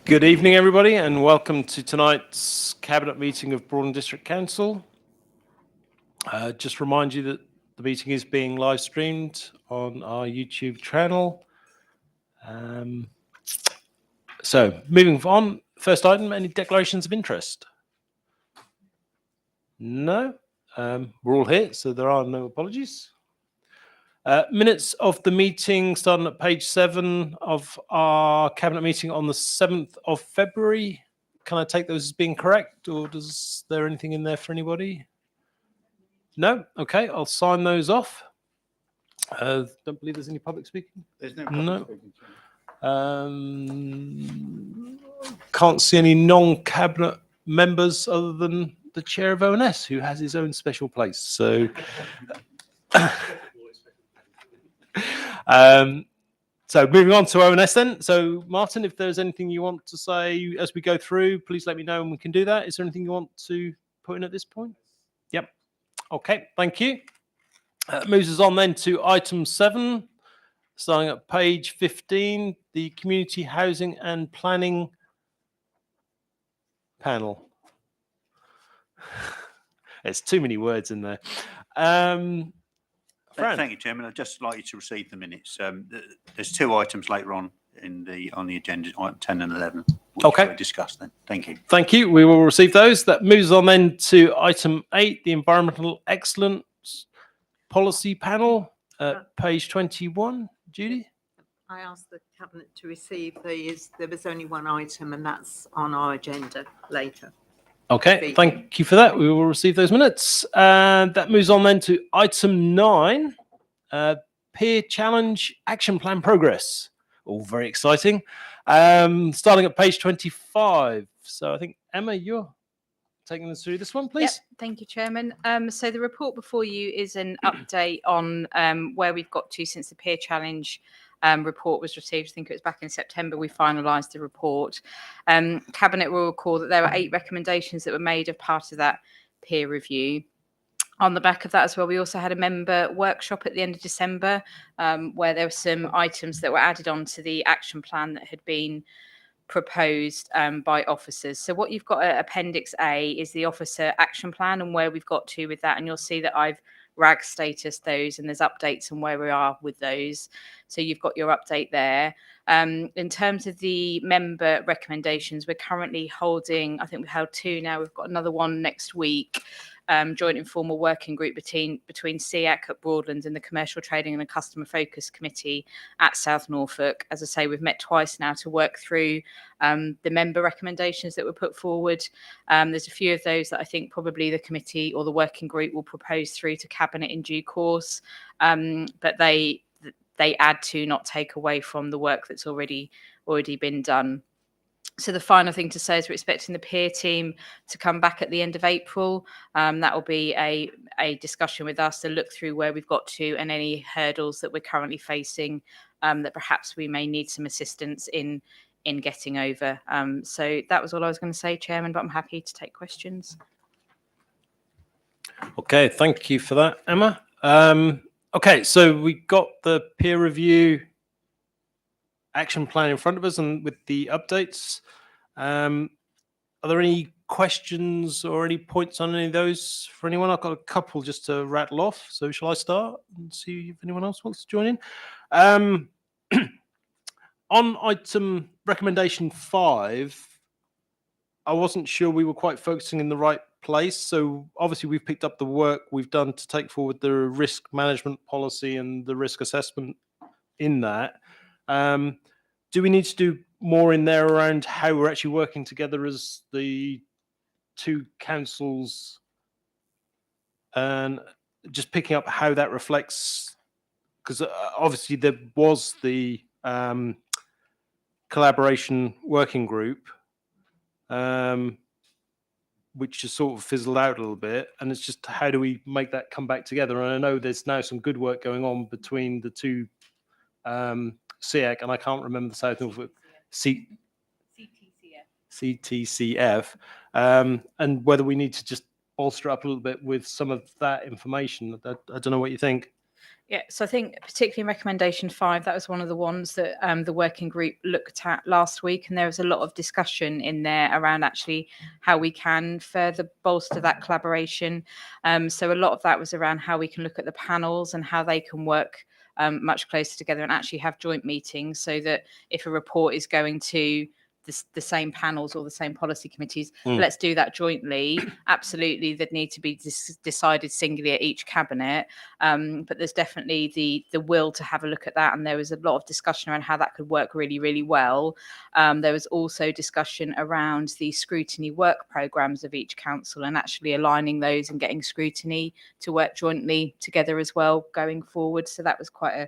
Good evening, everybody, and welcome to tonight's Cabinet meeting of Broadland District Council. Just remind you that the meeting is being live streamed on our YouTube channel. So, moving on, first item, any declarations of interest? No? We're all here, so there are no apologies. Minutes of the meeting starting at page 7 of our Cabinet meeting on the 7th of February. Can I take those as being correct, or is there anything in there for anybody? No? Okay, I'll sign those off. Don't believe there's any public speaking. There's no public speaking. Can't see any non-cabinet members other than the chair of ONS, who has his own special place. So, so moving on to ONS then. So, Martin, if there's anything you want to say as we go through, please let me know and we can do that. Is there anything you want to put in at this point? Yep. Okay, thank you. Moves us on then to item 7, starting at page 15, the Community Housing and Planning panel. There's too many words in there. Thank you, Chairman. I'd just like you to receive the minutes. There's 2 items later on on the agenda, item 10 and 11, which we'll discuss then. Thank you. Thank you. We will receive those. That moves on then to item 8, the Environmental Excellence Policy panel, page 21. Judy? I asked the Cabinet to receive these. There was only one item, and that's on our agenda later. Okay, thank you for that. We will receive those minutes. That moves on then to item 9, Peer Challenge Action Plan Progress. All very exciting. Starting at page 25. So I think, Emma, you're taking us through this one, please. Yep, thank you, Chairman. So the report before you is an update on where we've got to since the Peer Challenge report was received. I think it was back in September we finalised the report. Cabinet will recall that there were 8 recommendations that were made as part of that peer review. On the back of that as well, we also had a member workshop at the end of December where there were some items that were added on to the action plan that had been proposed by officers. So what you've got at Appendix A is the officer action plan and where we've got to with that. And you'll see that I've RAG status those and there's updates on where we are with those. So you've got your update there. In terms of the member recommendations, we're currently holding, I think we've held 2 now. We've got another one next week. Joint informal working group between SEAC at Broadland and the Commercial Trading and the Customer Focus Committee at South Norfolk. As I say, we've met twice now to work through the member recommendations that were put forward. There's a few of those that I think probably the committee or the working group will propose through to Cabinet in due course, but they add to, not take away from the work that's already been done. So the final thing to say is we're expecting the peer team to come back at the end of April. That will be a discussion with us to look through where we've got to and any hurdles that we're currently facing that perhaps we may need some assistance in getting over. So that was all I was going to say, Chairman, but I'm happy to take questions. Okay, thank you for that, Emma. Okay, so we got the peer review action plan in front of us and with the updates. Are there any questions or any points on any of those for anyone? I've got a couple just to rattle off. So shall I start and see if anyone else wants to join in? On item recommendation 5, I wasn't sure we were quite focusing in the right place. So obviously we've picked up the work we've done to take forward the risk management policy and the risk assessment in that. Do we need to do more in there around how we're actually working together as the 2 councils and just picking up how that reflects? Because obviously there was the collaboration working group, which just sort of fizzled out a little bit. And it's just how do we make that come back together? And I know there's now some good work going on between the 2 SEAC, and I can't remember the South Norfolk CTCF, and whether we need to just bolster up a little bit with some of that information. I don't know what you think. Yeah, so I think particularly in recommendation 5, that was one of the ones that the working group looked at last week, and there was a lot of discussion in there around actually how we can further bolster that collaboration. So a lot of that was around how we can look at the panels and how they can work much closer together and actually have joint meetings, so that if a report is going to the same panels or the same policy committees, let's do that jointly. Absolutely, there'd need to be decided singly at each cabinet, but there's definitely the will to have a look at that, and there was a lot of discussion around how that could work really, really well. There was also discussion around the scrutiny work programmes of each council and actually aligning those and getting scrutiny to work jointly together as well going forward. So that was quite a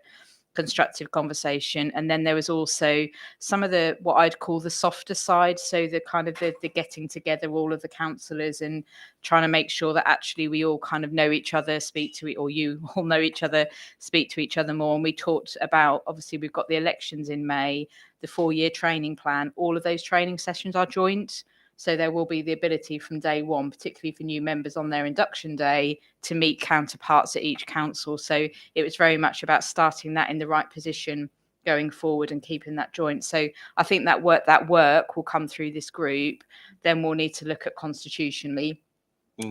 constructive conversation. And then there was also some of the what I'd call the softer side, so the kind of the getting together all of the councillors and trying to make sure that actually we all kind of know each other, speak to it, or you all know each other, speak to each other more. And we talked about, obviously we've got the elections in May, the 4-year training plan, all of those training sessions are joint. So there will be the ability from day one, particularly for new members on their induction day, to meet counterparts at each council. So it was very much about starting that in the right position going forward and keeping that joint. So I think that work will come through this group. Then we'll need to look at constitutionally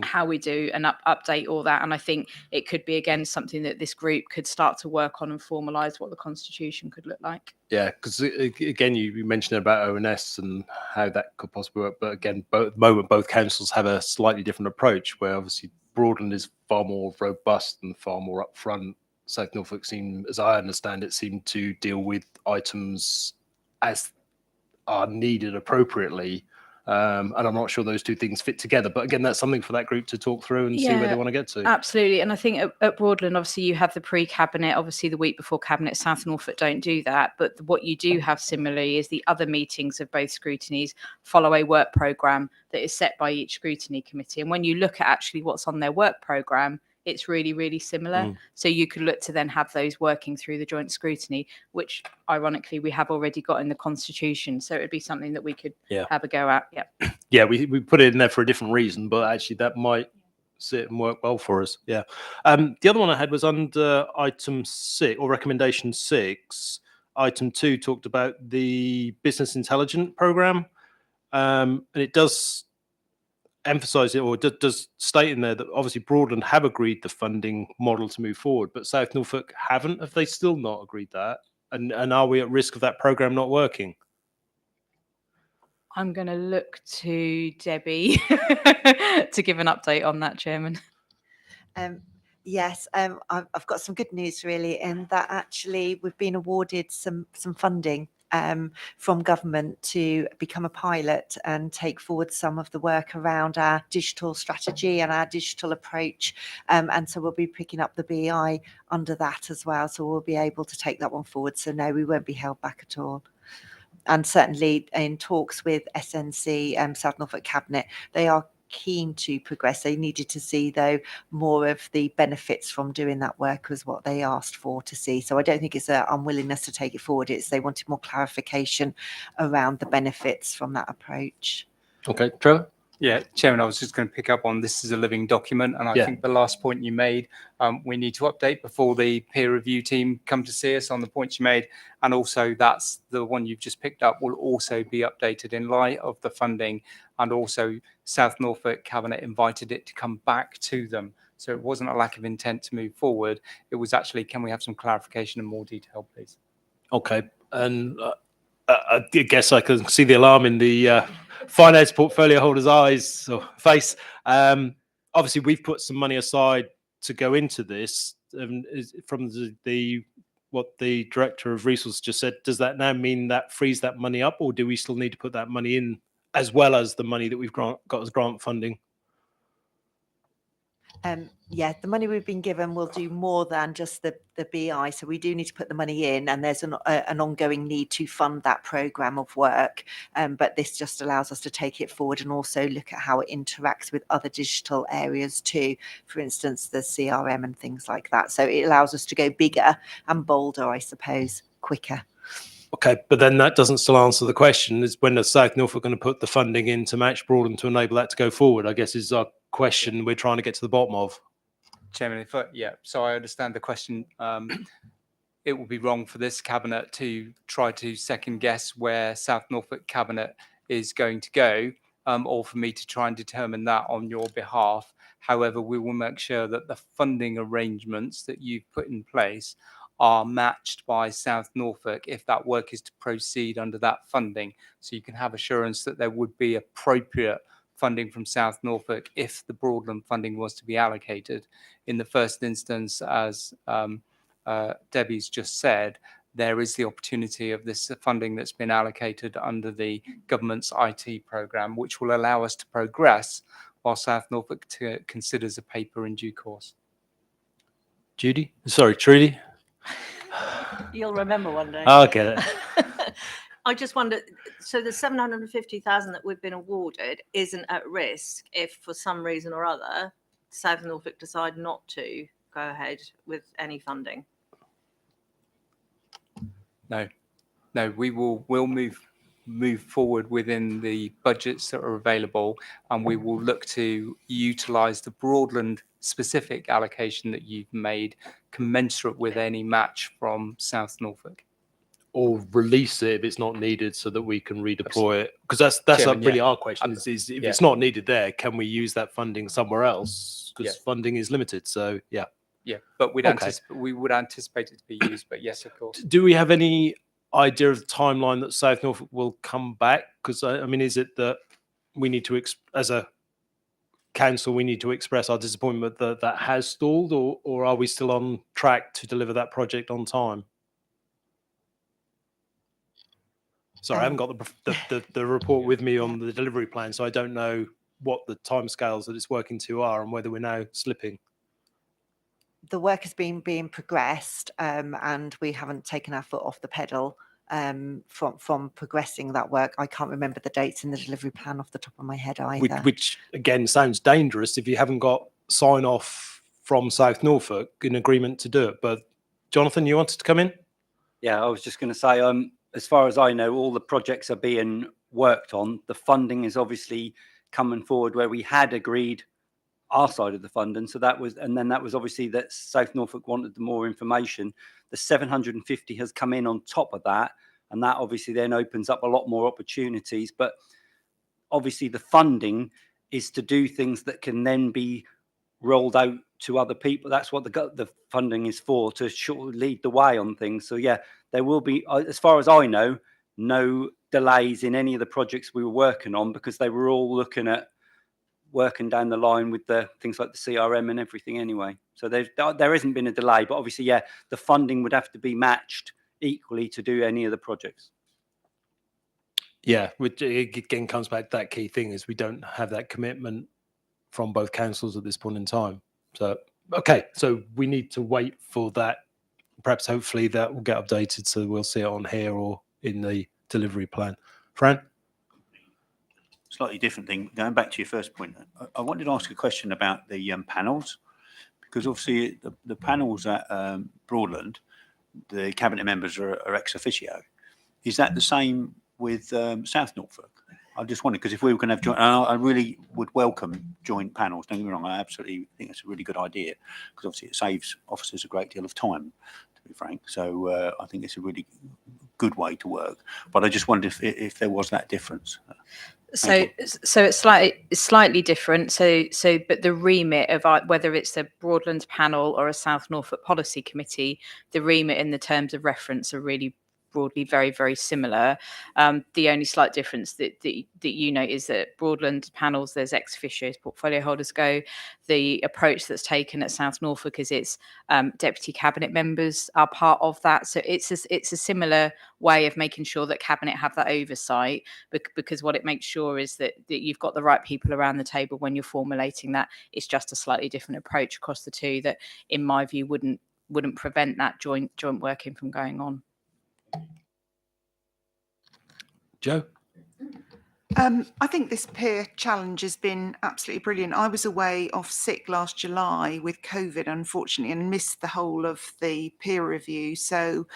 how we do and update all that. And I think it could be, again, something that this group could start to work on and formalise what the constitution could look like. Yeah, because again, you mentioned about ONS and how that could possibly work. But again, at the moment, both councils have a slightly different approach, where obviously Broadland is far more robust and far more upfront. South Norfolk seemed, as I understand it, seemed to deal with items as are needed appropriately. And I'm not sure those two things fit together. But again, that's something for that group to talk through and see where they want to get to. Absolutely. And I think at Broadland, obviously, you have the pre-cabinet, obviously the week before cabinet. South Norfolk don't do that. But what you do have similarly is the other meetings of both scrutinies follow a work programme that is set by each scrutiny committee. And when you look at actually what's on their work programme, it's really, really similar. So you could look to then have those working through the joint scrutiny, which ironically we have already got in the constitution. So it would be something that we could have a go at. Yeah. Yeah, we put it in there for a different reason, but actually that might sit and work well for us. Yeah. The other one I had was under item 6 or recommendation 6. Item 2 talked about the business intelligence program. And it does emphasize it, or does state in there that obviously Broadland have agreed the funding model to move forward, but South Norfolk haven't. Have they still not agreed that? And are we at risk of that program not working? I'm going to look to Debbie to give an update on that, Chairman. Yes, I've got some good news really, in that actually we've been awarded some funding from government to become a pilot and take forward some of the work around our digital strategy and our digital approach. And so we'll be picking up the BI under that as well. So we'll be able to take that one forward. So no, we won't be held back at all. And certainly in talks with SNC, South Norfolk Cabinet, they are keen to progress. They needed to see, though, more of the benefits from doing that work was what they asked for to see. So I don't think it's an unwillingness to take it forward. It's they wanted more clarification around the benefits from that approach. Okay, Trevor? Yeah, Chairman, I was just going to pick up on this is a living document. And I think the last point you made, we need to update before the peer review team come to see us on the points you made. And also that's the one you've just picked up will also be updated in light of the funding. And also South Norfolk Cabinet invited it to come back to them. So it wasn't a lack of intent to move forward. It was actually, can we have some clarification and more detail, please? Okay. And I guess I can see the alarm in the finance portfolio holder's eyes or face. Obviously, we've put some money aside to go into this. From the what the director of resources just said, does that now mean that frees that money up, or do we still need to put that money in as well as the money that we've got as grant funding? Yeah, the money we've been given will do more than just the BI. So we do need to put the money in, and there's an ongoing need to fund that programme of work. But this just allows us to take it forward and also look at how it interacts with other digital areas too. For instance, the CRM and things like that. So it allows us to go bigger and bolder, I suppose, quicker. Okay, but then that doesn't still answer the question, is when is South Norfolk going to put the funding in to match Broadland to enable that to go forward, I guess is our question we're trying to get to the bottom of. Chairman, so I understand the question. It would be wrong for this cabinet to try to second guess where South Norfolk cabinet is going to go, or for me to try and determine that on your behalf. However, we will make sure that the funding arrangements that you've put in place are matched by South Norfolk if that work is to proceed under that funding. So you can have assurance that there would be appropriate funding from South Norfolk if the Broadland funding was to be allocated. In the first instance, as Debbie's just said, there is the opportunity of this funding that's been allocated under the government's IT programme, which will allow us to progress while South Norfolk considers a paper in due course. Trudy? You'll remember one day. I'll get it. I just wonder, so the 750,000 that we've been awarded isn't at risk if for some reason or other South Norfolk decide not to go ahead with any funding? No, we'll move forward within the budgets that are available, and we will look to utilise the Broadland specific allocation that you've made commensurate with any match from South Norfolk. Or release it if it's not needed so that we can redeploy it. Because that's Chairman, really our question is if it's not needed there, can we use that funding somewhere else? Because funding is limited. So, yeah. Yeah, but we would anticipate it to be used, but yes, of course. Do we have any idea of the timeline that South Norfolk will come back? Because, I mean, is it that we need to, as a council, we need to express our disappointment that that has stalled, or are we still on track to deliver that project on time? Sorry, I haven't got the report with me on the delivery plan, so I don't know what the timescales that it's working to are and whether we're now slipping. The work has been being progressed, and we haven't taken our foot off the pedal from progressing that work. I can't remember the dates in the delivery plan off the top of my head either. Which again sounds dangerous if you haven't got sign off from South Norfolk in agreement to do it. But Jonathan, you wanted to come in? Yeah, I was just going to say, as far as I know, all the projects are being worked on. The funding is obviously coming forward where we had agreed our side of the funding. So that was obviously that South Norfolk wanted the more information. The 750 has come in on top of that. And that obviously then opens up a lot more opportunities. But obviously the funding is to do things that can then be rolled out to other people. That's what the funding is for, to lead the way on things. So yeah, there will be, as far as I know, no delays in any of the projects we were working on, because they were all looking at working down the line with the things like the CRM and everything anyway. So there hasn't been a delay, but obviously, yeah, the funding would have to be matched equally to do any of the projects. Yeah, which again comes back to that key thing is we don't have that commitment from both councils at this point in time. So, okay, so we need to wait for that. Perhaps hopefully that will get updated so we'll see it on here or in the delivery plan. Fran? Slightly different thing. Going back to your first point, I wanted to ask a question about the panels, because obviously the panels at Broadland, the cabinet members are ex officio. Is that the same with South Norfolk? I just wondered, because if we were going to have joint, I really would welcome joint panels. Don't get me wrong, I absolutely think it's a really good idea, because obviously it saves officers a great deal of time, to be frank. So I think it's a really good way to work. But I just wondered if there was that difference. So it's slightly different. So but the remit of whether it's a Broadlands panel or a South Norfolk policy committee, the remit in the terms of reference are really broadly very, very similar. The only slight difference that you note is that Broadland panels, there's ex officio portfolio holders go. The approach that's taken at South Norfolk is its deputy cabinet members are part of that. So it's a similar way of making sure that cabinet have that oversight, because what it makes sure is that you've got the right people around the table when you're formulating that. It's just a slightly different approach across the two that, in my view, wouldn't prevent that joint working from going on. Joe? I think this peer challenge has been absolutely brilliant. I was away off sick last July with COVID, unfortunately, and missed the whole of the peer review. So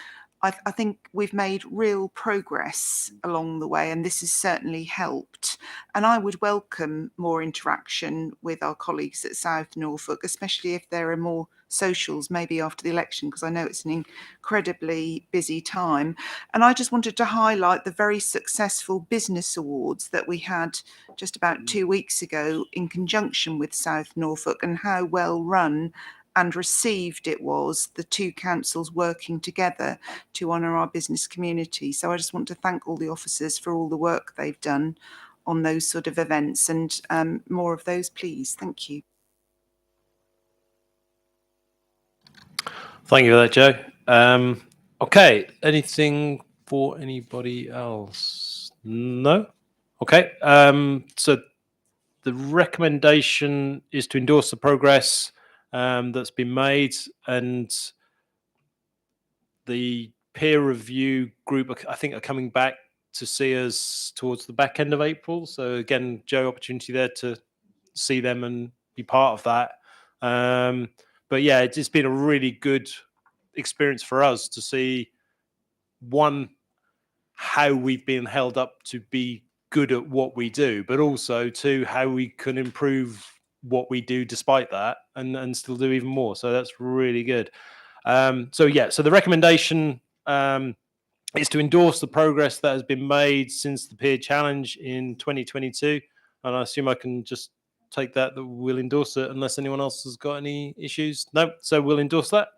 I think we've made real progress along the way, and this has certainly helped. And I would welcome more interaction with our colleagues at South Norfolk, especially if there are more socials, maybe after the election, because I know it's an incredibly busy time. And I just wanted to highlight the very successful business awards that we had just about 2 weeks ago in conjunction with South Norfolk, and how well run and received it was, the two councils working together to honour our business community. So I just want to thank all the officers for all the work they've done on those sort of events, and more of those, please. Thank you. Thank you for that, Joe. Okay, anything for anybody else? No? Okay, so the recommendation is to endorse the progress that's been made, and the peer review group, I think, are coming back to see us towards the back end of April. So again, Joe, opportunity there to see them and be part of that. But yeah, it's just been a really good experience for us to see, one, how we've been held up to be good at what we do, but also two, how we can improve what we do despite that, and still do even more. So that's really good. So the recommendation is to endorse the progress that has been made since the peer challenge in 2022, and I assume I can just take that we'll endorse it unless anyone else has got any issues. No, so we'll endorse that.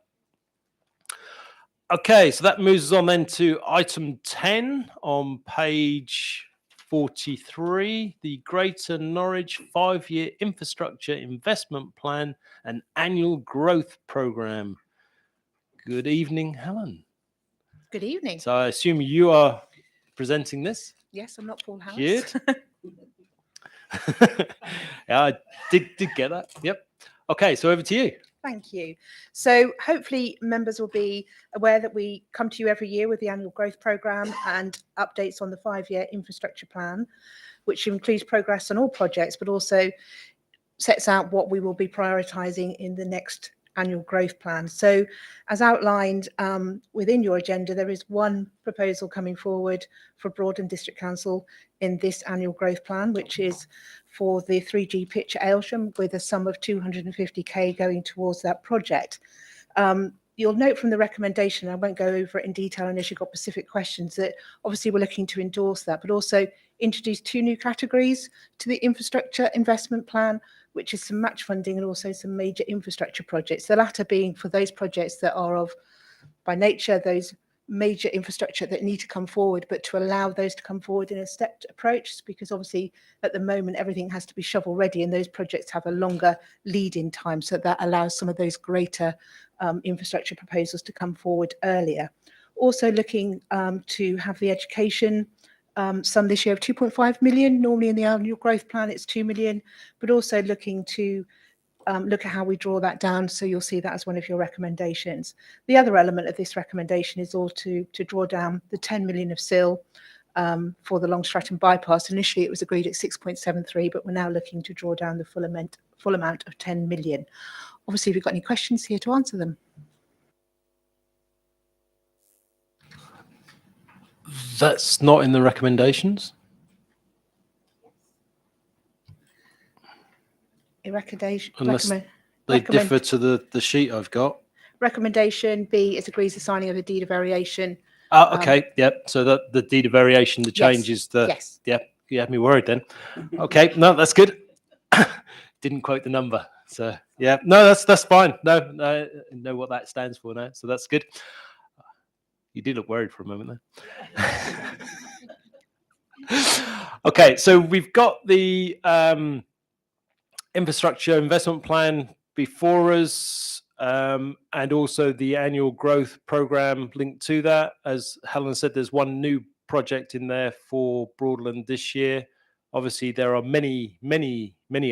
Okay, so that moves us on then to item 10 on page 43, the Greater Norwich 5-year infrastructure investment plan and annual growth programme. Good evening, Helen. Good evening. So I assume you are presenting this? Yes, I'm not Paul Harris. Good. Yeah, I did get that. Yep. Okay, so over to you. Thank you. So hopefully members will be aware that we come to you every year with the annual growth programme and updates on the 5-year infrastructure plan, which includes progress on all projects, but also sets out what we will be prioritising in the next annual growth plan. So as outlined within your agenda, there is one proposal coming forward for Broadland District Council in this annual growth plan, which is for the 3G pitch at Aylsham, with a sum of 250k going towards that project. You'll note from the recommendation, I won't go over it in detail unless you've got specific questions, that obviously we're looking to endorse that, but also introduce 2 new categories to the infrastructure investment plan, which is some match funding and also some major infrastructure projects. The latter being for those projects that are of, by nature, those major infrastructure that need to come forward, but to allow those to come forward in a stepped approach, because obviously at the moment everything has to be shovel ready and those projects have a longer lead in time. So that allows some of those greater infrastructure proposals to come forward earlier. Also looking to have the education sum this year of 2.5 million. Normally in the annual growth plan it's 2 million, but also looking to look at how we draw that down. So you'll see that as one of your recommendations. The other element of this recommendation is all to draw down the 10 million of SIL for the Long Stratton bypass. Initially it was agreed at 6.73, but we're now looking to draw down the full amount of 10 million. Obviously, if you've got any questions, here to answer them. That's not in the recommendations. Unless they differ to the sheet I've got. Recommendation B is agrees the signing of a deed of variation. Okay, yep. So that the deed of variation, the change is the yes. Yep. You had me worried then. Okay, no, that's good. Didn't quote the number, so yeah, no, that's fine. No, I know what that stands for now, so that's good. You did look worried for a moment there. Okay, so we've got the infrastructure investment plan before us, and also the annual growth program linked to that. As Helen said, there's one new project in there for Broadland this year. Obviously, there are many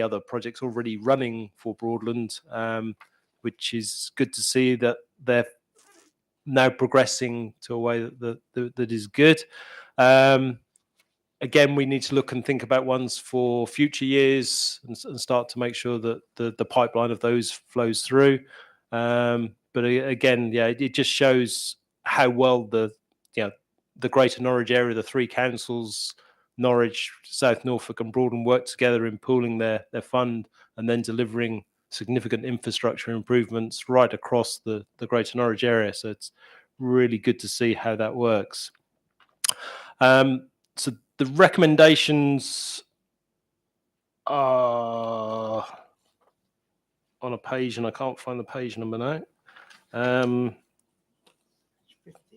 other projects already running for Broadland, which is good to see that they're now progressing to a way that is good. Again, we need to look and think about ones for future years and start to make sure that the pipeline of those flows through. But again, yeah, it just shows how well the Greater Norwich area, the three councils, Norwich, South Norfolk, and Broadland, work together in pooling their fund and then delivering significant infrastructure improvements right across the Greater Norwich area. So it's really good to see how that works. So the recommendations are on a page, and I can't find the page number now.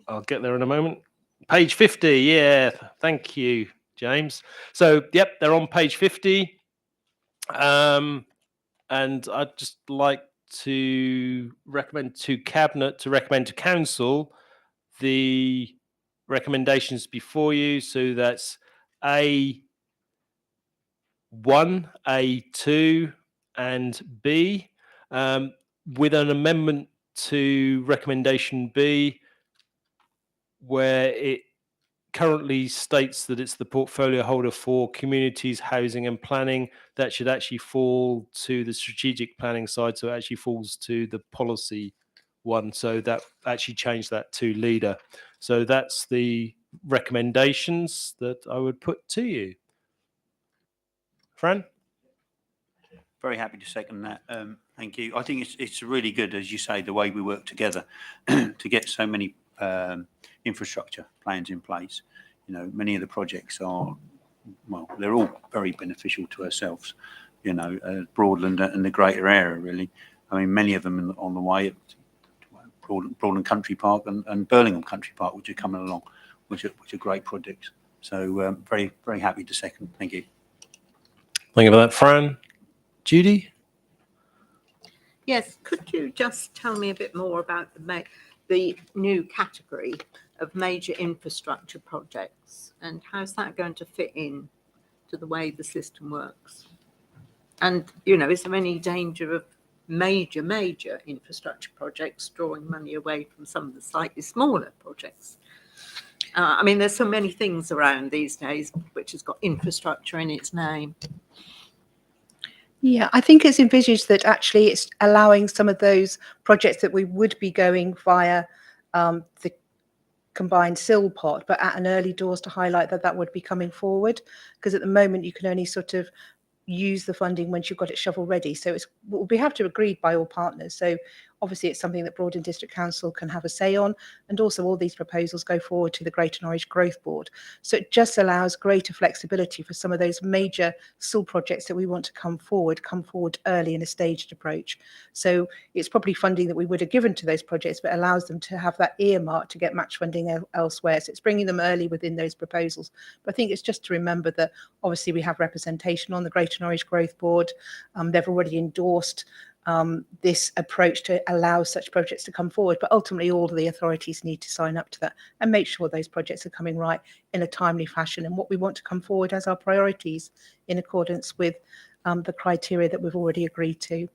I'll get there in a moment. Page 50, yeah, thank you, James. So, yep, they're on page 50. And I'd just like to recommend to Cabinet to recommend to Council the recommendations before you. So that's A1, A2, and B, with an amendment to recommendation B, where it currently states that it's the portfolio holder for communities, housing and planning. That should actually fall to the strategic planning side, so it actually falls to the policy one. So that actually changed that to leader. So that's the recommendations that I would put to you. Fran? Very happy to second that. Thank you. I think it's really good, as you say, the way we work together to get so many infrastructure plans in place. You know, many of the projects are, well, they're all very beneficial to ourselves. You know, Broadland and the greater area, really. I mean, many of them on the way, Broadland Country Park and Birmingham Country Park, which are coming along, which are great projects. So very, very happy to second. Thank you. Thank you for that, Fran. Judy? Yes, could you just tell me a bit more about the new category of major infrastructure projects, and how's that going to fit in to the way the system works? And, you know, is there any danger of major infrastructure projects drawing money away from some of the slightly smaller projects? I mean, there's so many things around these days which has got infrastructure in its name. Yeah, I think it's envisaged that actually it's allowing some of those projects that we would be going via the combined SIL pot, but at an early doors to highlight that would be coming forward, because at the moment you can only sort of use the funding once you've got it shovel ready. So we have to agree by all partners. So obviously it's something that Broadland District Council can have a say on, and also all these proposals go forward to the Greater Norwich Growth Board. So it just allows greater flexibility for some of those major SIL projects that we want to come forward early in a staged approach. So it's probably funding that we would have given to those projects, but allows them to have that earmark to get match funding elsewhere. So it's bringing them early within those proposals. But I think it's just to remember that obviously we have representation on the Greater Norwich Growth Board. They've already endorsed this approach to allow such projects to come forward, but ultimately all of the authorities need to sign up to that and make sure those projects are coming right in a timely fashion and what we want to come forward as our priorities in accordance with the criteria that we've already agreed to.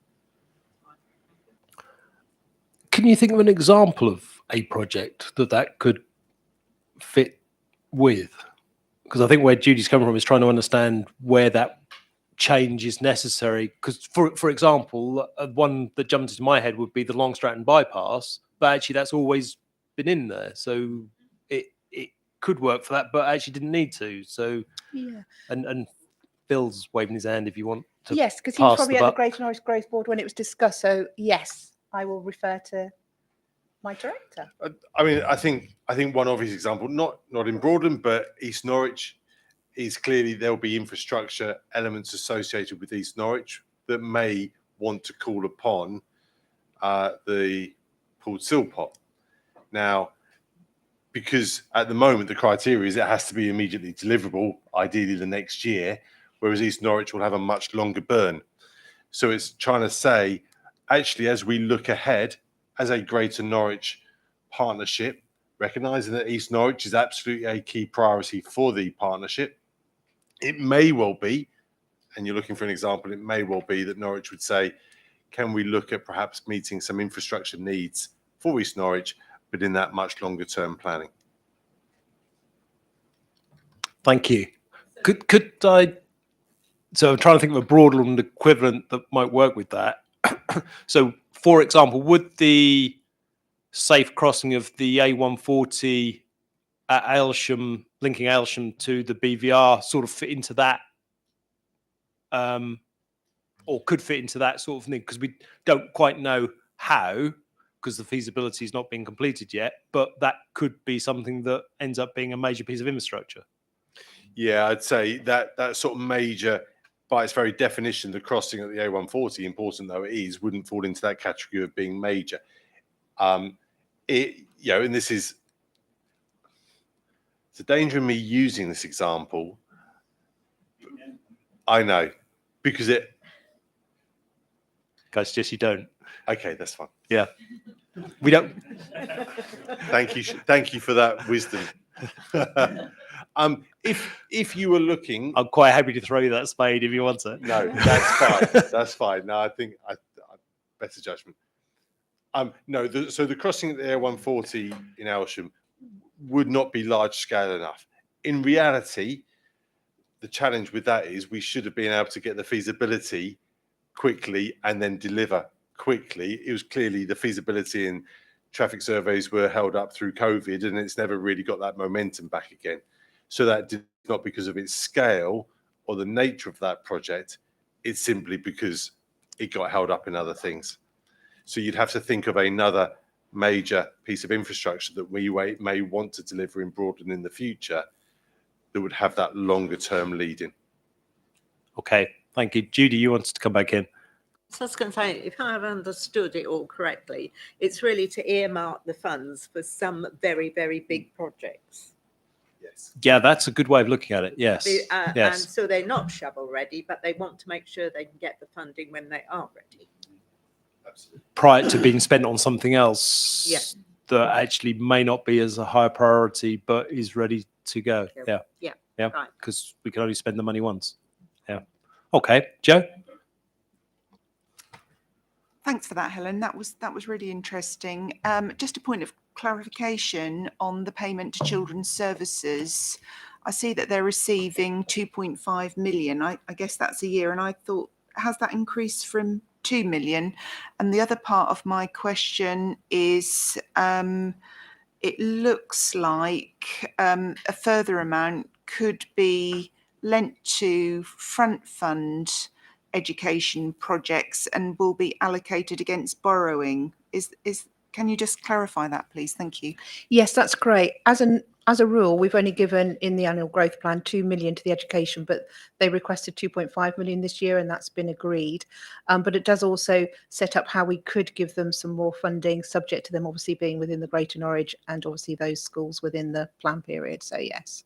Can you think of an example of a project that could fit with? Because I think where Judy's coming from is trying to understand where that change is necessary. Because, for example, one that jumped into my head would be the Long Stratton bypass, but actually that's always been in there, so it could work for that, but actually didn't need to. So yeah, and Phil's waving his hand if you want to. Yes, because he was probably at the Greater Norwich Growth Board when it was discussed. So yes, I will refer to my director. I mean, I think one obvious example, not in Broadland, but East Norwich, is clearly there'll be infrastructure elements associated with East Norwich that may want to call upon the pooled SIL pot. Now, because at the moment the criteria is it has to be immediately deliverable, ideally the next year, whereas East Norwich will have a much longer burn. So it's trying to say, actually, as we look ahead as a Greater Norwich partnership, recognising that East Norwich is absolutely a key priority for the partnership, it may well be, and you're looking for an example, it may well be that Norwich would say, can we look at perhaps meeting some infrastructure needs for East Norwich, but in that much longer term planning? Thank you. Could I? So I'm trying to think of a Broadland equivalent that might work with that. So, for example, would the safe crossing of the A140 at Aylsham, linking Aylsham to the BVR, sort of fit into that, or could fit into that sort of thing, because we don't quite know how, because the feasibility is not being completed yet, but that could be something that ends up being a major piece of infrastructure. Yeah, I'd say that sort of major, by its very definition, the crossing at the A140, important though it is, wouldn't fall into that category of being major. And this is the danger of me using this example. I know, because Guys, just you don't. Okay, that's fine. Yeah, we don't. Thank you for that wisdom. If you were looking, I'm quite happy to throw you that spade if you want it. no, that's fine. That's fine. No, I think I better judgment. No, so the crossing at the A140 in Aylsham would not be large scale enough. In reality, the challenge with that is we should have been able to get the feasibility quickly and then deliver quickly. It was clearly the feasibility and traffic surveys were held up through COVID, and it's never really got that momentum back again. So that did not because of its scale or the nature of that project. It's simply because it got held up in other things. So you'd have to think of another major piece of infrastructure that we may want to deliver in Broadland in the future that would have that longer term lead in. Okay, thank you. Judy, you wanted to come back in. So I was going to say, if I've understood it all correctly, it's really to earmark the funds for some very, very big projects. Yes. Yeah, that's a good way of looking at it. Yes. And Yes. so they're not shovel ready, but they want to make sure they can get the funding when they are ready. Absolutely. Prior to being spent on something else Yeah. that actually may not be as a high priority, but is ready to go. Yeah. Yeah. Yeah. Right. Because we can only spend the money once. Yeah. Okay. Joe? Thanks for that, Helen. That was really interesting. Just a point of clarification on the payment to children's services. I see that they're receiving 2.5 million. I guess that's a year, and I thought, has that increased from 2 million? And the other part of my question is, it looks like a further amount could be lent to front fund education projects and will be allocated against borrowing. Can you just clarify that, please? Thank you. Yes, that's great. As a rule, we've only given in the annual growth plan 2 million to the education, but they requested 2.5 million this year, and that's been agreed. But it does also set up how we could give them some more funding, subject to them obviously being within the Greater Norwich and obviously those schools within the plan period. So yes.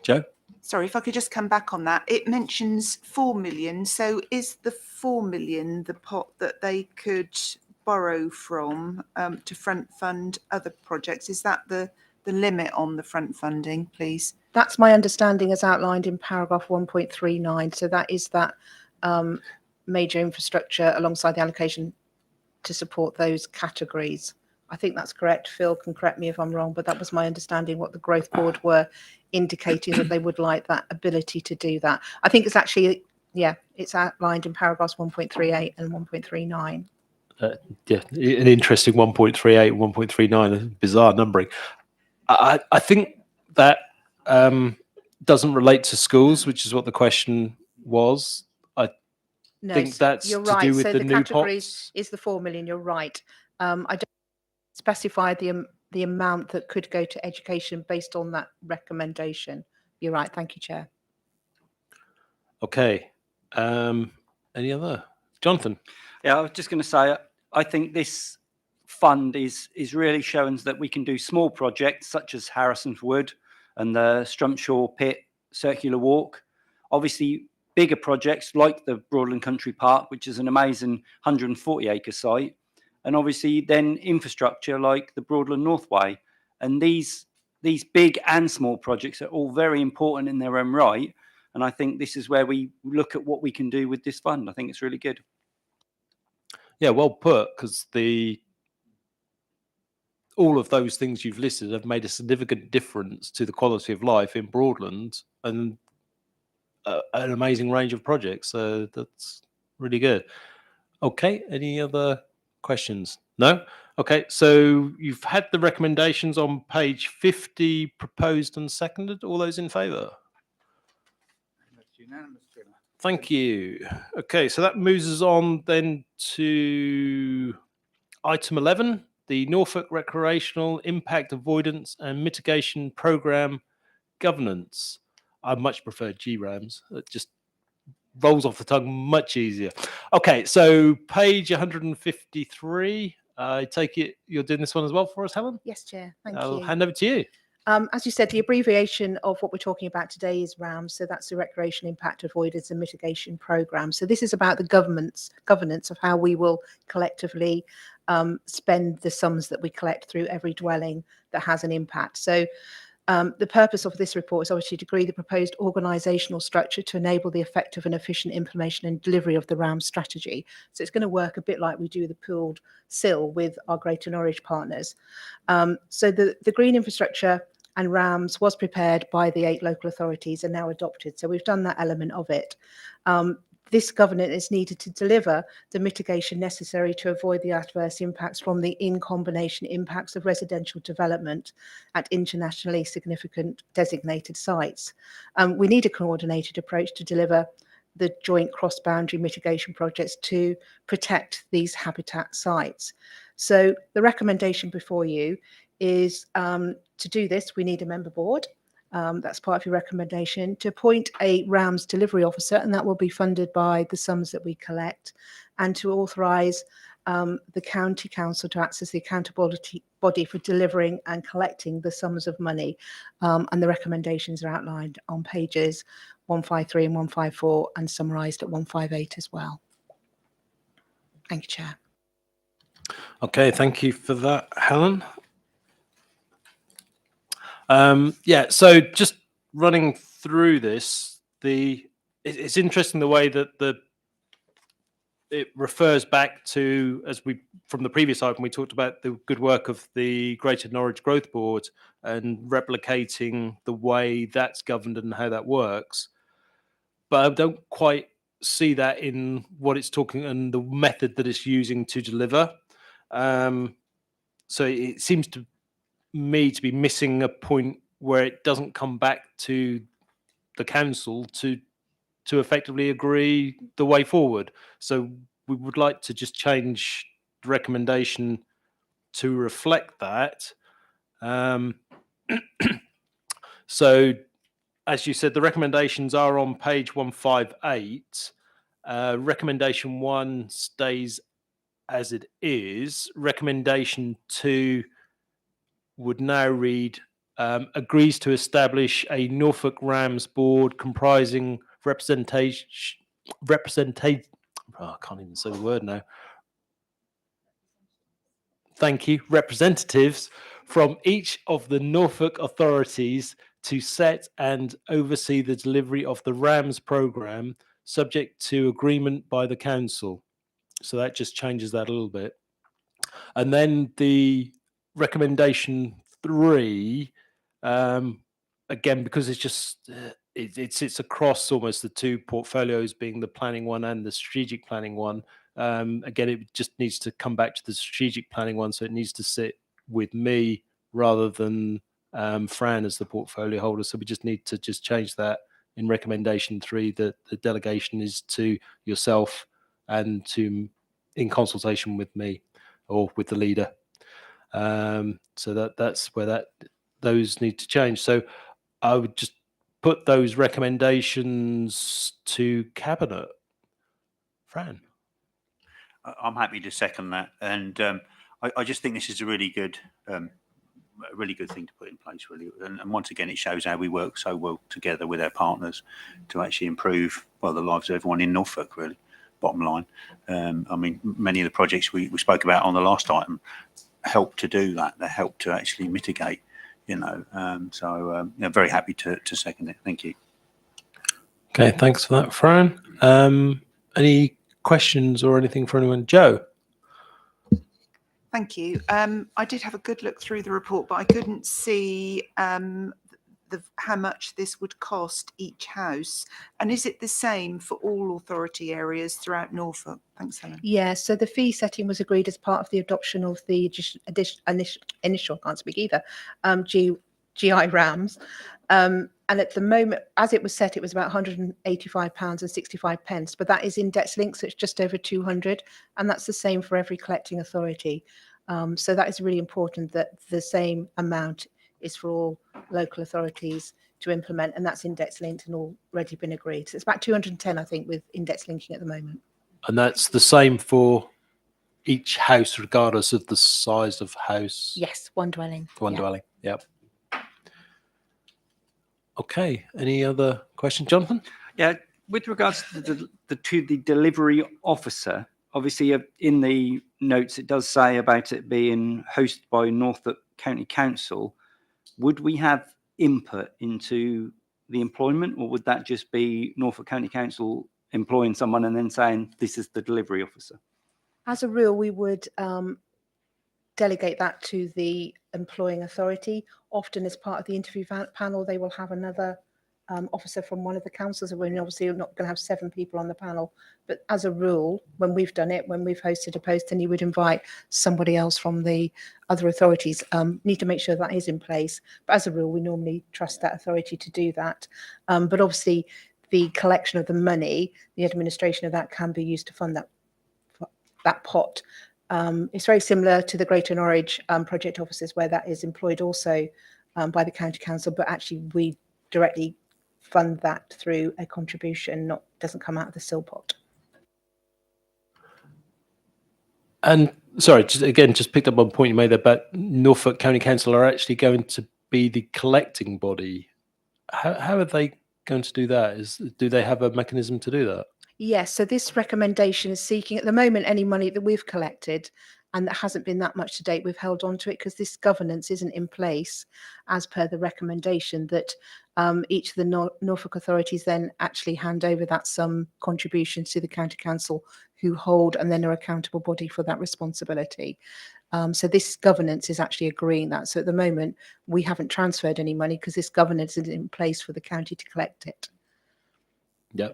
Joe? Sorry, if I could just come back on that. It mentions 4 million. So is the 4 million the pot that they could borrow from to front fund other projects? Is that the limit on the front funding, please? That's my understanding as outlined in paragraph 1.39. So that is that major infrastructure alongside the allocation to support those categories. I think that's correct. Phil can correct me if I'm wrong, but that was my understanding what the growth board were indicating, that they would like that ability to do that. I think it's actually, it's outlined in paragraphs 1.38 and 1.39. Yeah, an interesting 1.38, 1.39, bizarre numbering. I think that doesn't relate to schools, which is what the question was. I think that's you're to right. do with So the the new categories pots. is the 4 million. You're right. I don't specify the amount that could go to education based on that recommendation. You're right. Thank you, Chair. Okay. Any other? Jonathan? Yeah, I was just going to say, I think this fund is really showing that we can do small projects such as Harrison's Wood and the Strumpshaw Pit Circular Walk. Obviously, bigger projects like the Broadland Country Park, which is an amazing 140-acre site, and obviously then infrastructure like the Broadland Northway. And these big and small projects are all very important in their own right. And I think this is where we look at what we can do with this fund. I think it's really good. Yeah, well put, because all of those things you've listed have made a significant difference to the quality of life in Broadland, and an amazing range of projects. So that's really good. Okay, any other questions? No? Okay, so you've had the recommendations on page 50 proposed and seconded. All those in favour? That's unanimous, Chairman. Thank you. Okay, so that moves us on then to item 11, the Norfolk Recreational Impact Avoidance and Mitigation Programme Governance. I much prefer GRAMS. It just rolls off the tongue much easier. Okay, so page 153. I take it you're doing this one as well for us, Helen? Yes, Chair. Thank I'll you. hand over to you. As you said, the abbreviation of what we're talking about today is RAMS. So that's the Recreation Impact Avoidance and Mitigation Programme. So this is about the governance of how we will collectively spend the sums that we collect through every dwelling that has an impact. So the purpose of this report is obviously to agree the proposed organisational structure to enable the effective and efficient implementation and delivery of the RAMS strategy. So it's going to work a bit like we do the pooled SIL with our Greater Norwich partners. So the green infrastructure and RAMS was prepared by the 8 local authorities and now adopted. So we've done that element of it. This governance is needed to deliver the mitigation necessary to avoid the adverse impacts from the in-combination impacts of residential development at internationally significant designated sites. We need a coordinated approach to deliver the joint cross-boundary mitigation projects to protect these habitat sites. So the recommendation before you is to do this, we need a member board. That's part of your recommendation, to appoint a RAMS delivery officer, and that will be funded by the sums that we collect, and to authorise the county council to act as the accountability body for delivering and collecting the sums of money. And the recommendations are outlined on pages 153 and 154 and summarised at 158 as well. Thank you, Chair. Okay, thank you for that, Helen. Yeah, so just running through this, it's interesting the way that it refers back to, as we from the previous item, we talked about the good work of the Greater Norwich Growth Board and replicating the way that's governed and how that works. But I don't quite see that in what it's talking and the method that it's using to deliver. So it seems to me to be missing a point where it doesn't come back to the council to effectively agree the way forward. So we would like to just change the recommendation to reflect that. So as you said, the recommendations are on page 158. Recommendation 1 stays as it is. Recommendation 2 would now read, agrees to establish a Norfolk RAMS board comprising I can't even say the word now. Thank you. Representatives from each of the Norfolk authorities to set and oversee the delivery of the RAMS programme, subject to agreement by the council. So that just changes that a little bit. And then the recommendation 3, again, because it's just it sits across almost the 2 portfolios, being the planning one and the strategic planning one. Again, it just needs to come back to the strategic planning one, so it needs to sit with me rather than Fran as the portfolio holder. So we just need to just change that in recommendation 3, that the delegation is to yourself and to in consultation with me or with the leader. So that's where those need to change. So I would just put those recommendations to cabinet. Fran. I'm happy to second that, and I just think this is a really good thing to put in place, really. And once again, it shows how we work so well together with our partners to actually improve the lives of everyone in Norfolk, really. Bottom line, I mean, many of the projects we spoke about on the last item help to do that. They help to actually mitigate, so very happy to second it. Thank you. Okay, thanks for that, Fran. Any questions or anything for anyone? Joe? Thank you. I did have a good look through the report, but I couldn't see how much this would cost each house? And is it the same for all authority areas throughout Norfolk? Thanks, Helen. Yeah, so the fee setting was agreed as part of the adoption of the initial, can't speak either, GI RAMs. And at the moment, as it was set, it was about £185.65, but that is index linked, so it's just over 200, and that's the same for every collecting authority. So that is really important, that the same amount is for all local authorities to implement, and that's index linked and already been agreed. So it's about 210, I think, with index linking at the moment. And that's the same for each house, regardless of the size of house. Yes, one dwelling. One dwelling. Yep. Okay. Any other questions, Jonathan? Yeah, with regards to the delivery officer, obviously in the notes it does say about it being hosted by Norfolk County Council. Would we have input into the employment, or would that just be Norfolk County Council employing someone and then saying this is the delivery officer? As a rule, we would delegate that to the employing authority. Often as part of the interview panel, they will have another officer from one of the councils. We're obviously not going to have 7 people on the panel, but as a rule, when we've done it, when we've hosted a post, then you would invite somebody else from the other authorities. Need to make sure that is in place, but as a rule, we normally trust that authority to do that. But obviously, the collection of the money, the administration of that can be used to fund that pot. It's very similar to the Greater Norwich project offices, where that is employed also by the county council, but actually we directly fund that through a contribution, doesn't come out of the SIL pot. And sorry, just picked up on a point you made there, but Norfolk County Council are actually going to be the collecting body. How are they going to do that? Do they have a mechanism to do that? Yes, so this recommendation is seeking at the moment any money that we've collected, and that hasn't been that much to date. We've held on to it because this governance isn't in place as per the recommendation, that each of the Norfolk authorities then actually hand over that sum contributions to the county council, who hold and then are accountable body for that responsibility. So this governance is actually agreeing that. So at the moment, we haven't transferred any money because this governance is in place for the county to collect it. Yeah,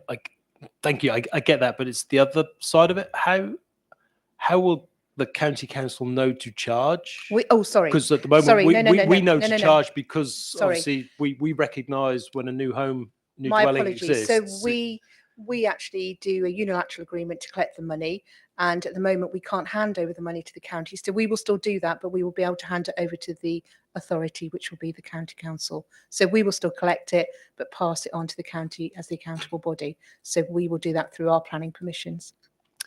thank you. I get that, but it's the other side of it. How will the county council know to charge? Sorry. Because at the moment we know to charge because Sorry. obviously we recognise when a new dwelling apologies. exists. So we actually do a unilateral agreement to collect the money, and at the moment we can't hand over the money to the county. So we will still do that, but we will be able to hand it over to the authority, which will be the county council. So we will still collect it, but pass it on to the county as the accountable body. So we will do that through our planning permissions.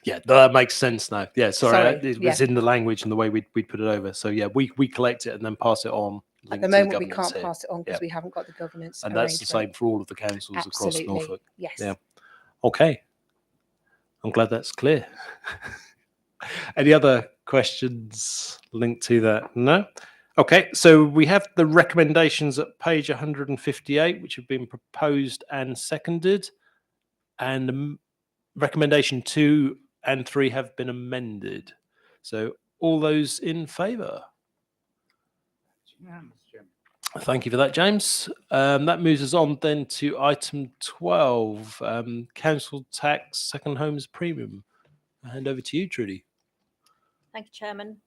Yeah, that makes sense now. Yeah, sorry. It was Yeah. in the language and the way we put it over. So yeah, we collect it and then pass it on. At the moment, we can't pass it on because we haven't got the governance. And that's the same for all of the councils across Norfolk. Yes. Yeah. Okay. I'm glad that's clear. Any other questions linked to that? No? Okay, so we have the recommendations at page 158, which have been proposed and seconded. And recommendation 2 and 3 have been amended. So all those in favour? Thank you for that, James. That moves us on then to item 12, council tax second homes premium. I'll hand over to you, Trudy. Thank you, Chairman.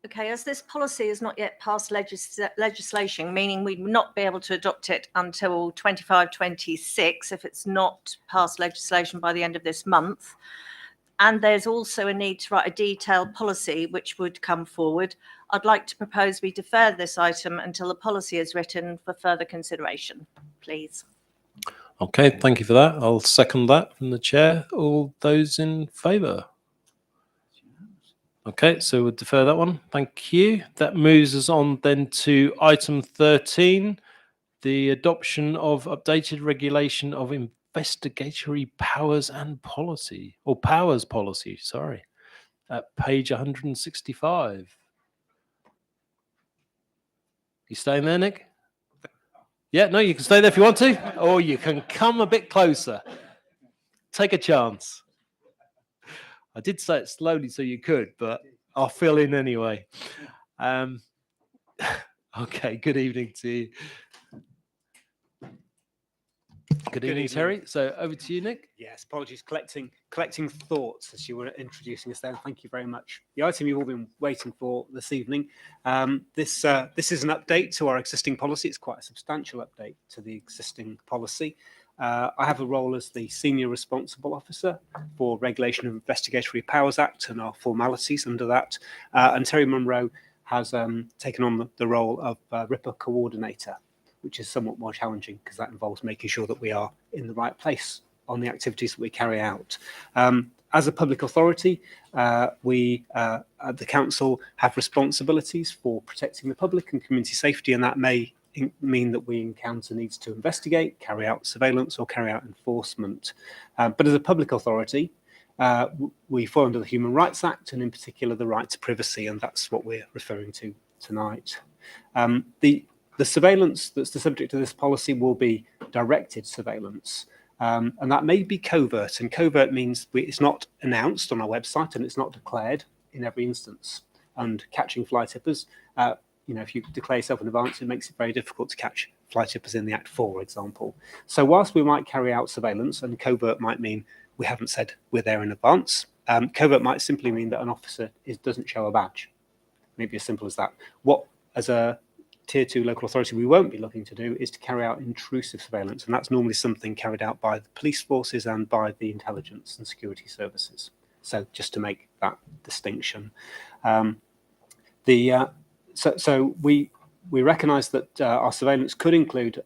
Okay, as this policy is not yet passed legislation, meaning we will not be able to adopt it until 25-26 if it's not passed legislation by the end of this month. And there's also a need to write a detailed policy which would come forward. I'd like to propose we defer this item until the policy is written for further consideration, please. Okay, thank you for that. I'll second that from the chair. All those in favour? Okay, so we'll defer that one. Thank you. That moves us on then to item 13, the adoption of updated regulation of investigatory powers and policy, or powers policy, sorry, at page 165. You staying there, Nick? Yeah, no, you can stay there if you want to, or you can come a bit closer. Take a chance. I did say it slowly so you could, but I'll fill in anyway. Okay, good evening to you. Good evening, Terry. So over to you, Nick. Yes, apologies. Collecting thoughts as you were introducing us there. Thank you very much. The item you've all been waiting for this evening. This is an update to our existing policy. It's quite a substantial update to the existing policy. I have a role as the Senior Responsible Officer for Regulation of Investigatory Powers Act and our formalities under that. And Terry Munro has taken on the role of RIPA Coordinator, which is somewhat more challenging because that involves making sure that we are in the right place on the activities that we carry out. As a public authority, we at the council have responsibilities for protecting the public and community safety, and that may mean that we encounter needs to investigate, carry out surveillance, or carry out enforcement. But as a public authority, we fall under the Human Rights Act, and in particular the right to privacy, and that's what we're referring to tonight. The surveillance that's the subject of this policy will be directed surveillance, and that may be covert. And covert means it's not announced on our website and it's not declared in every instance. And catching fly tippers, if you declare yourself in advance, it makes it very difficult to catch fly tippers in the Act, for example. So whilst we might carry out surveillance, and covert might mean we haven't said we're there in advance, covert might simply mean that an officer doesn't show a badge. Maybe as simple as that. What, as a Tier 2 local authority, we won't be looking to do is to carry out intrusive surveillance, and that's normally something carried out by the police forces and by the intelligence and security services. So just to make that distinction. So we recognise that our surveillance could include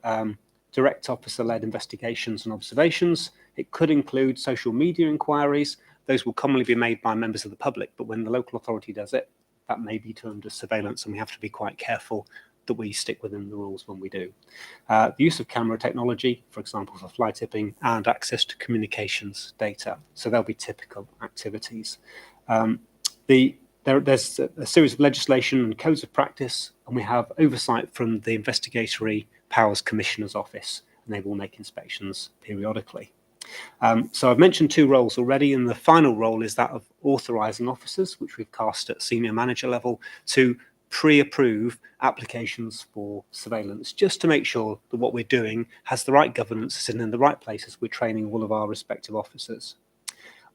direct officer-led investigations and observations. It could include social media inquiries. Those will commonly be made by members of the public, but when the local authority does it, that may be termed as surveillance, and we have to be quite careful that we stick within the rules when we do. The use of camera technology, for example, for fly tipping, and access to communications data. So there'll be typical activities. There's a series of legislation and codes of practice, and we have oversight from the Investigatory Powers Commissioner's Office, and they will make inspections periodically. So I've mentioned two roles already, and the final role is that of authorising officers, which we've cast at senior manager level, to pre-approve applications for surveillance, just to make sure that what we're doing has the right governance and in the right places. We're training all of our respective officers.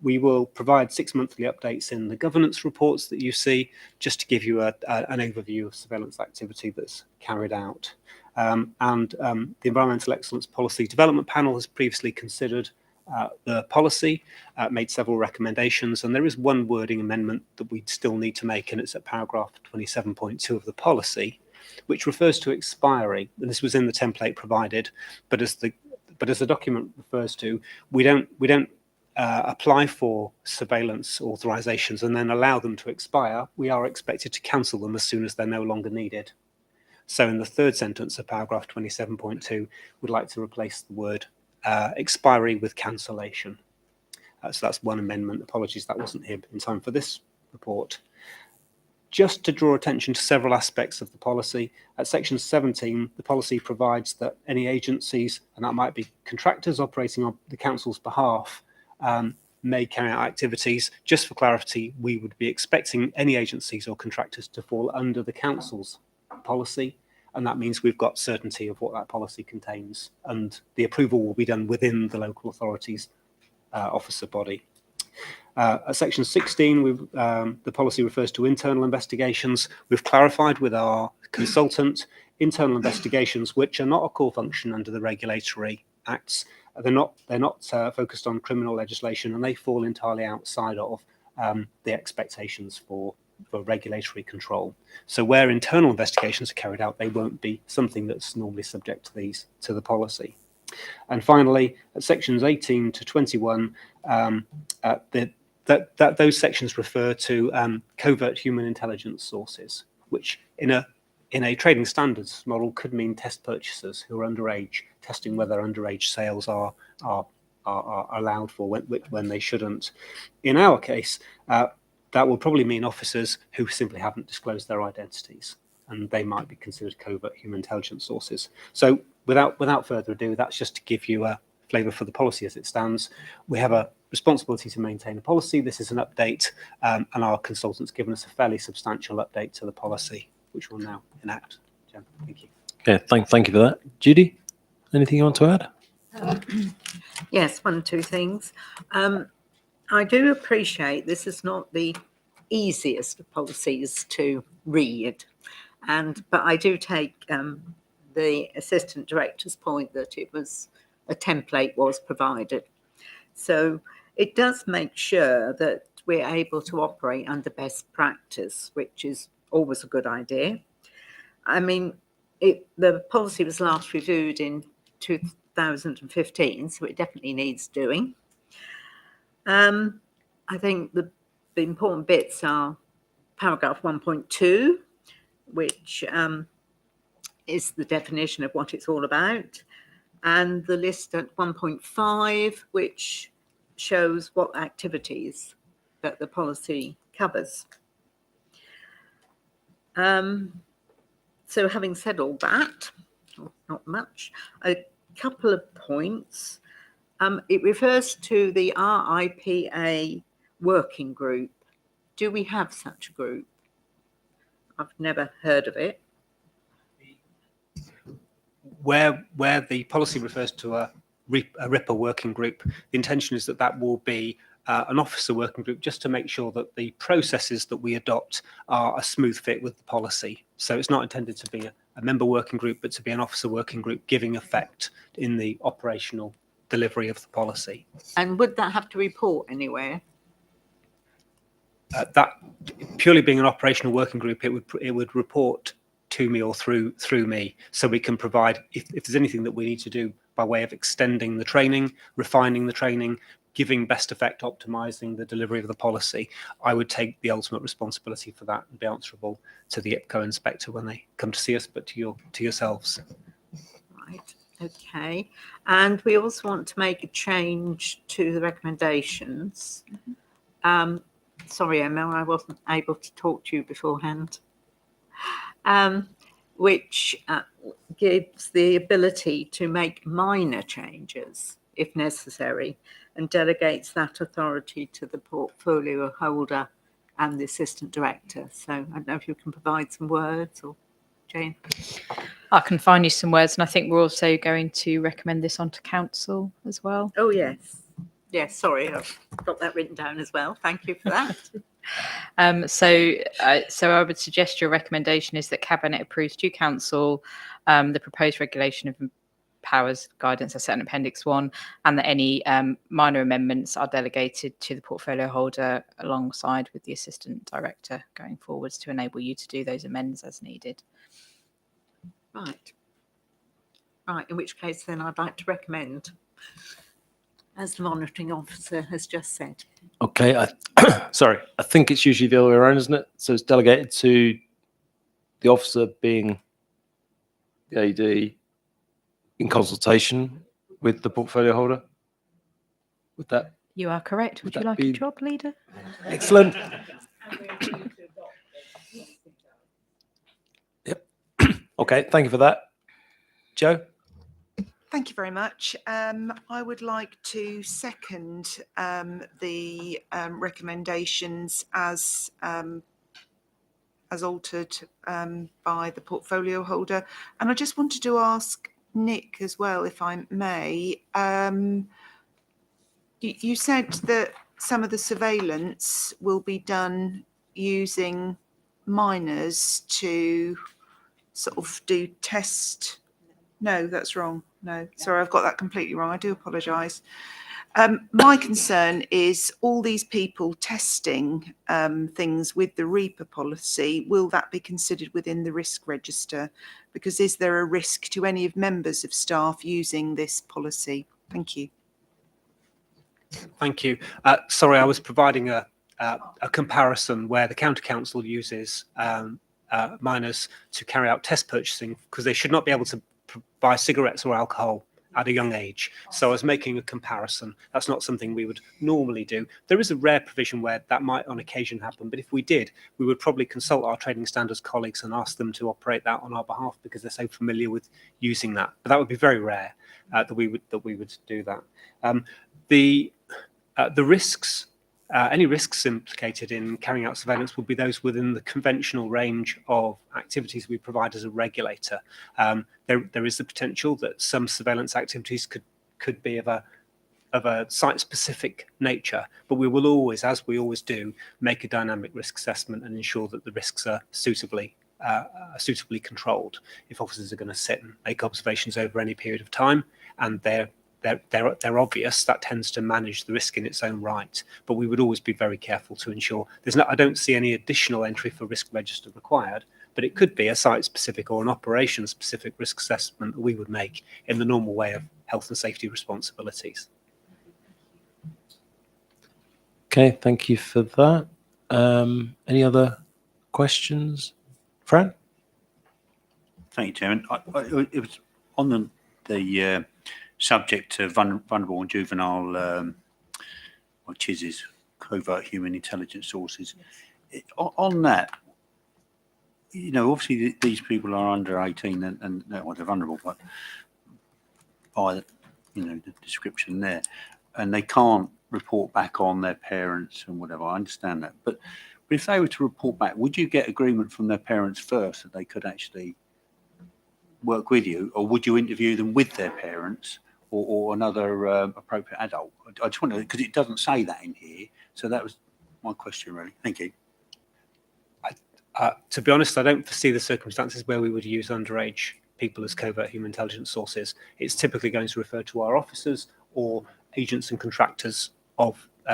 We will provide 6 monthly updates in the governance reports that you see, just to give you an overview of surveillance activity that's carried out. The Environmental Excellence Policy Development Panel has previously considered the policy, made several recommendations, and there is one wording amendment that we still need to make, and it's at paragraph 27.2 of the policy, which refers to expiry. And this was in the template provided, but as the document refers to, we don't apply for surveillance authorizations and then allow them to expire. We are expected to cancel them as soon as they're no longer needed. So in the third sentence of paragraph 27.2, we'd like to replace the word expiry with cancellation. So that's one amendment. Apologies, that wasn't here in time for this report. Just to draw attention to several aspects of the policy, at section 17, the policy provides that any agencies, and that might be contractors operating on the council's behalf, may carry out activities. Just for clarity, we would be expecting any agencies or contractors to fall under the council's policy, and that means we've got certainty of what that policy contains, and the approval will be done within the local authority's officer body. At section 16, the policy refers to internal investigations. We've clarified with our consultant internal investigations, which are not a core function under the regulatory acts. They're not focused on criminal legislation, and they fall entirely outside of the expectations for regulatory control. So where internal investigations are carried out, they won't be something that's normally subject to the policy. And finally, at sections 18 to 21, those sections refer to covert human intelligence sources, which in a trading standards model could mean test purchasers who are underage, testing whether underage sales are allowed for when they shouldn't. In our case, that will probably mean officers who simply haven't disclosed their identities, and they might be considered covert human intelligence sources. So without further ado, that's just to give you a flavour for the policy as it stands. We have a responsibility to maintain a policy. This is an update, and our consultant's given us a fairly substantial update to the policy, which we'll now enact. again. Thank you. Okay, thank you for that. Judy, anything you want to add? Yes, one or two things. I do appreciate this is not the easiest of policies to read, but I do take the assistant director's point that it was a template was provided. So it does make sure that we're able to operate under best practice, which is always a good idea. I mean, the policy was last reviewed in 2015, so it definitely needs doing. I think the important bits are paragraph 1.2, which is the definition of what it's all about, and the list at 1.5, which shows what activities that the policy covers. So having said all that, not much, a couple of points. It refers to the RIPA working group. Do we have such a group? I've never heard of it. Where the policy refers to a RIPA working group, the intention is that will be an officer working group, just to make sure that the processes that we adopt are a smooth fit with the policy. So it's not intended to be a member working group, but to be an officer working group giving effect in the operational delivery of the policy. And would that have to report anywhere? That purely being an operational working group, it would report to me or through me, so we can provide if there's anything that we need to do by way of extending the training, refining the training, giving best effect, optimizing the delivery of the policy. I would take the ultimate responsibility for that and be answerable to the IPCO inspector when they come to see us, but to yourselves. Right. Okay. And we also want to make a change to the recommendations. Sorry, Emma, I wasn't able to talk to you beforehand. Which gives the ability to make minor changes if necessary, and delegates that authority to the portfolio holder and the assistant director. So I don't know if you can provide some words, or Jane. I can find you some words, and I think we're also going to recommend this onto council as well. Oh, yes. Yes, sorry, I've got that written down as well. Thank you for that. So I would suggest your recommendation is that Cabinet approves to Council the proposed regulation of powers guidance as set in Appendix 1, and that any minor amendments are delegated to the portfolio holder alongside with the Assistant Director going forwards to enable you to do those amendments as needed. Right. Right, in which case then I'd like to recommend, as the monitoring officer has just said. Okay, sorry, I think it's usually the other way around, isn't it? So it's delegated to the officer being the AD in consultation with the portfolio holder. Would that? You are correct. Would you like a job leader? Excellent. Yep. Okay, thank you for that. Joe? Thank you very much. I would like to second the recommendations as altered by the portfolio holder. And I just wanted to ask Nick as well, if I may. You said that some of the surveillance will be done using miners to sort of do test. No, that's wrong. No, sorry, I've got that completely wrong. I do apologise. My concern is all these people testing things with the RIPA policy. Will that be considered within the risk register? Because is there a risk to any of members of staff using this policy? Thank you. Thank you. Sorry, I was providing a comparison where the county council uses miners to carry out test purchasing, because they should not be able to buy cigarettes or alcohol at a young age. So I was making a comparison. That's not something we would normally do. There is a rare provision where that might on occasion happen, but if we did, we would probably consult our trading standards colleagues and ask them to operate that on our behalf, because they're so familiar with using that. But that would be very rare that we would do that. The risks Any risks implicated in carrying out surveillance would be those within the conventional range of activities we provide as a regulator. There is the potential that some surveillance activities could be of a site-specific nature, but we will always, as we always do, make a dynamic risk assessment and ensure that the risks are suitably controlled. If officers are going to sit and make observations over any period of time and they're obvious, that tends to manage the risk in its own right. But we would always be very careful to ensure I don't see any additional entry for risk register required, but it could be a site-specific or an operation-specific risk assessment that we would make in the normal way of health and safety responsibilities. Okay, thank you for that. Any other questions? Fran? Thank you, Chairman. It was on the subject of vulnerable and juvenile CHISs, covert human intelligence sources. On that, obviously these people are under 18 and well, they're vulnerable, but by the description there, and they can't report back on their parents and whatever. I understand that, but if they were to report back, would you get agreement from their parents first that they could actually work with you, or would you interview them with their parents or another appropriate adult? I just wonder, because it doesn't say that in here, so that was my question really. Thank you. To be honest, I don't foresee the circumstances where we would use underage people as covert human intelligence sources. It's typically going to refer to our officers or agents and contractors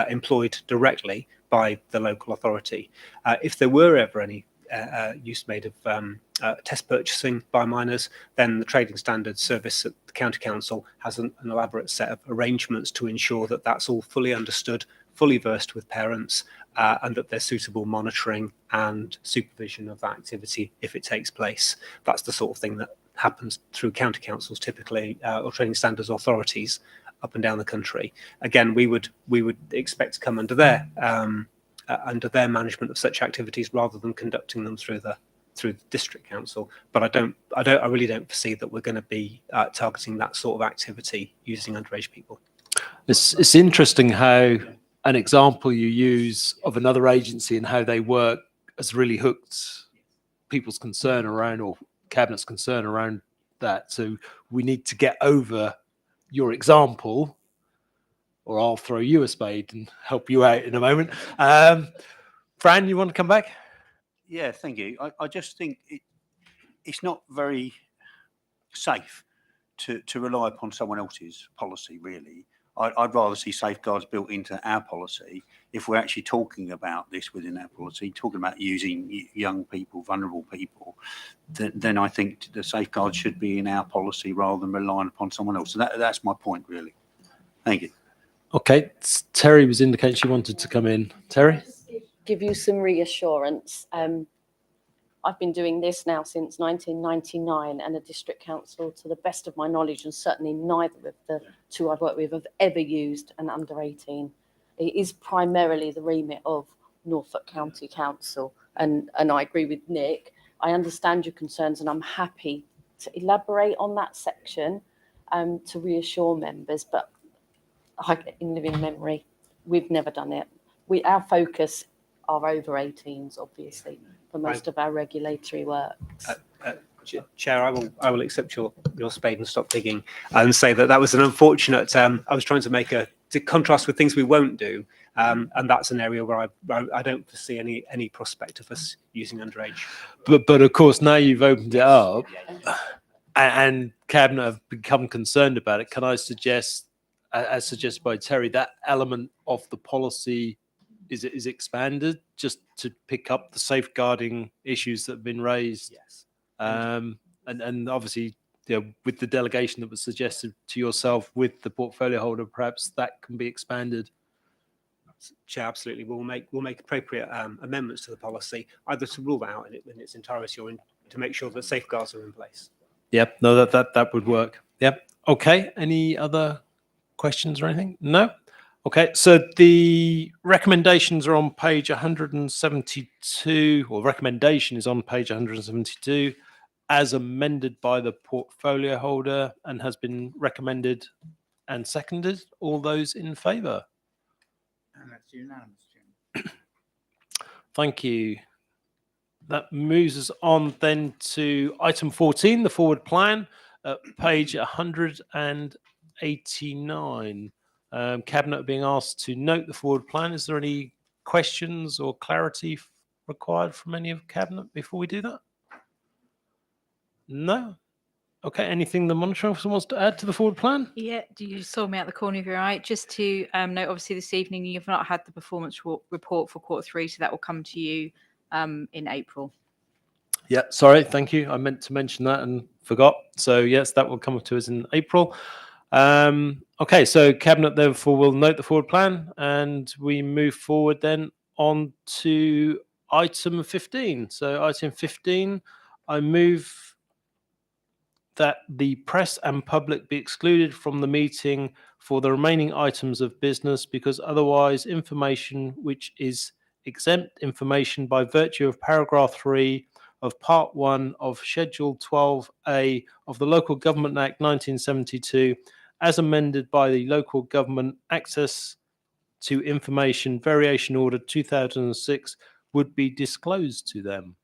employed directly by the local authority. If there were ever any use made of test purchasing by minors, then the Trading Standards Service at the County Council has an elaborate set of arrangements to ensure that that's all fully understood, fully versed with parents, and that there's suitable monitoring and supervision of that activity if it takes place. That's the sort of thing that happens through county councils typically, or training standards authorities up and down the country. Again, we would expect to come under their management of such activities rather than conducting them through the district council. But I really don't foresee that we're going to be targeting that sort of activity using underage people. It's interesting how an example you use of another agency and how they work has really hooked people's concern around, or Cabinet's concern around that. So we need to get over your example, or I'll throw you a spade and help you out in a moment. Fran, you want to come back? Yeah, thank you. I just think it's not very safe to rely upon someone else's policy, really. I'd rather see safeguards built into our policy if we're actually talking about this within our policy, talking about using young people, vulnerable people, then I think the safeguards should be in our policy rather than relying upon someone else. So that's my point, really. Thank you. Okay, Terry was indicating she wanted to come in. Terry? Give you some reassurance. I've been doing this now since 1999, and a district council, to the best of my knowledge, and certainly neither of the two I've worked with have ever used an under 18. It is primarily the remit of Norfolk County Council, and I agree with Nick. I understand your concerns, and I'm happy to elaborate on that section to reassure members, but in living memory, we've never done it. Our focus are over 18s, obviously, for most of our regulatory work. Chair, I will accept your spade and stop digging, and say that was an unfortunate. I was trying to make to contrast with things we won't do, and that's an area where I don't foresee any prospect of us using underage. But of course, now you've opened it up, and Cabinet have become concerned about it. Can I suggest, as suggested by Terry, that element of the policy is expanded just to pick up the safeguarding issues that have been raised? Yes. And obviously, with the delegation that was suggested to yourself with the portfolio holder, perhaps that can be expanded. Chair, absolutely. We'll make appropriate amendments to the policy, either to rule that out in its entirety or to make sure that safeguards are in place. Yep. No, that would work. Yep. Okay. Any other questions or anything? No. Okay, so the recommendations are on page 172, or recommendation is on page 172, as amended by the portfolio holder and has been recommended and seconded. All those in favour? And that's unanimous. Thank you. That moves us on then to item 14, the forward plan, page 189. Cabinet are being asked to note the forward plan. Is there any questions or clarity required from any of Cabinet before we do that? No? Okay, anything the monitoring officer wants to add to the forward plan? Yeah, you saw me at the corner of your eye. Just to note, obviously this evening you've not had the performance report for Q3, so that will come to you in April. Yeah, sorry, thank you. I meant to mention that and forgot. So yes, that will come to us in April. Okay, so Cabinet therefore will note the forward plan, and we move forward then on to item 15. So item 15, I move that the press and public be excluded from the meeting for the remaining items of business, because otherwise information which is exempt information by virtue of paragraph 3 of part 1 of schedule 12A of the Local Government Act 1972 as amended by the Local Government Access to Information Variation Order 2006 would be disclosed to them.